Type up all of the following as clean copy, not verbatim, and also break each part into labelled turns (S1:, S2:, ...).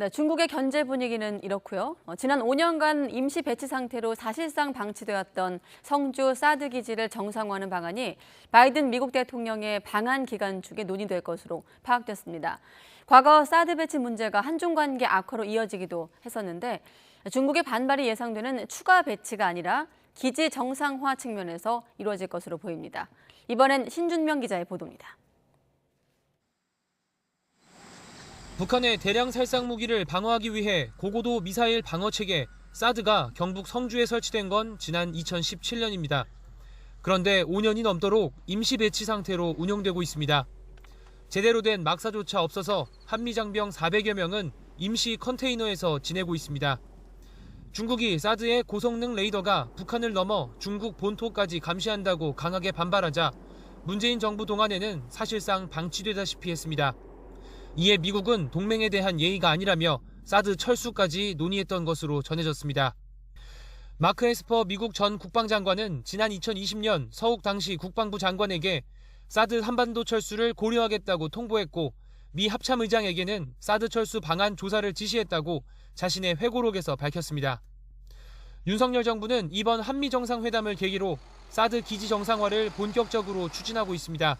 S1: 네, 중국의 견제 분위기는 이렇고요. 지난 5년간 임시 배치 상태로 사실상 방치되었던 성주 사드 기지를 정상화하는 방안이 바이든 미국 대통령의 방한 기간 중에 논의될 것으로 파악됐습니다. 과거 사드 배치 문제가 한중 관계 악화로 이어지기도 했었는데 중국의 반발이 예상되는 추가 배치가 아니라 기지 정상화 측면에서 이루어질 것으로 보입니다. 이번엔 신준명 기자의 보도입니다.
S2: 북한의 대량 살상 무기를 방어하기 위해 고고도 미사일 방어 체계 사드가 경북 성주에 설치된 건 지난 2017년입니다. 그런데 5년이 넘도록 임시 배치 상태로 운영되고 있습니다. 제대로 된 막사조차 없어서 한미장병 400여 명은 임시 컨테이너에서 지내고 있습니다. 중국이 사드의 고성능 레이더가 북한을 넘어 중국 본토까지 감시한다고 강하게 반발하자 문재인 정부 동안에는 사실상 방치되다시피 했습니다. 이에 미국은 동맹에 대한 예의가 아니라며 사드 철수까지 논의했던 것으로 전해졌습니다. 마크 에스퍼 미국 전 국방장관은 지난 2020년 서욱 당시 국방부 장관에게 사드 한반도 철수를 고려하겠다고 통보했고 미 합참의장에게는 사드 철수 방안 조사를 지시했다고 자신의 회고록에서 밝혔습니다. 윤석열 정부는 이번 한미정상회담을 계기로 사드 기지 정상화를 본격적으로 추진하고 있습니다.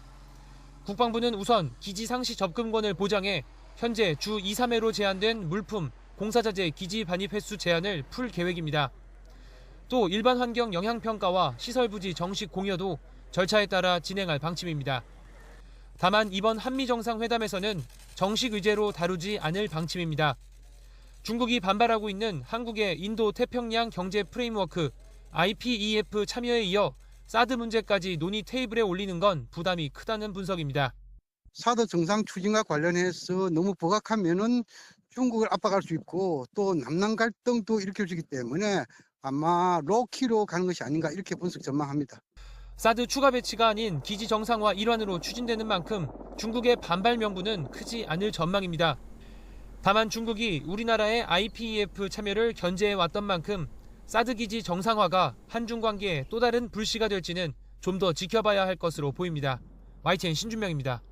S2: 국방부는 우선 기지 상시 접근권을 보장해 현재 주 2, 3회로 제한된 물품, 공사자재 기지 반입 횟수 제한을 풀 계획입니다. 또 일반 환경 영향평가와 시설 부지 정식 공여도 절차에 따라 진행할 방침입니다. 다만 이번 한미정상회담에서는 정식 의제로 다루지 않을 방침입니다. 중국이 반발하고 있는 한국의 인도 태평양 경제 프레임워크 IPEF 참여에 이어 사드 문제까지 논의 테이블에 올리는 건 부담이 크다는 분석입니다.
S3: 사드 정상 추진과 관련해서 너무 부각하면은 중국을 압박할 수 있고 또 남남 갈등도 일으킬 수 있기 때문에 아마 로키로 가는 것이 아닌가 이렇게 분석 전망합니다.
S2: 사드 추가 배치가 아닌 기지 정상화 일환으로 추진되는 만큼 중국의 반발 명분은 크지 않을 전망입니다. 다만 중국이 우리나라의 IPEF 참여를 견제해왔던 만큼 사드 기지 정상화가 한중 관계에 또 다른 불씨가 될지는 좀 더 지켜봐야 할 것으로 보입니다. YTN 신준명입니다.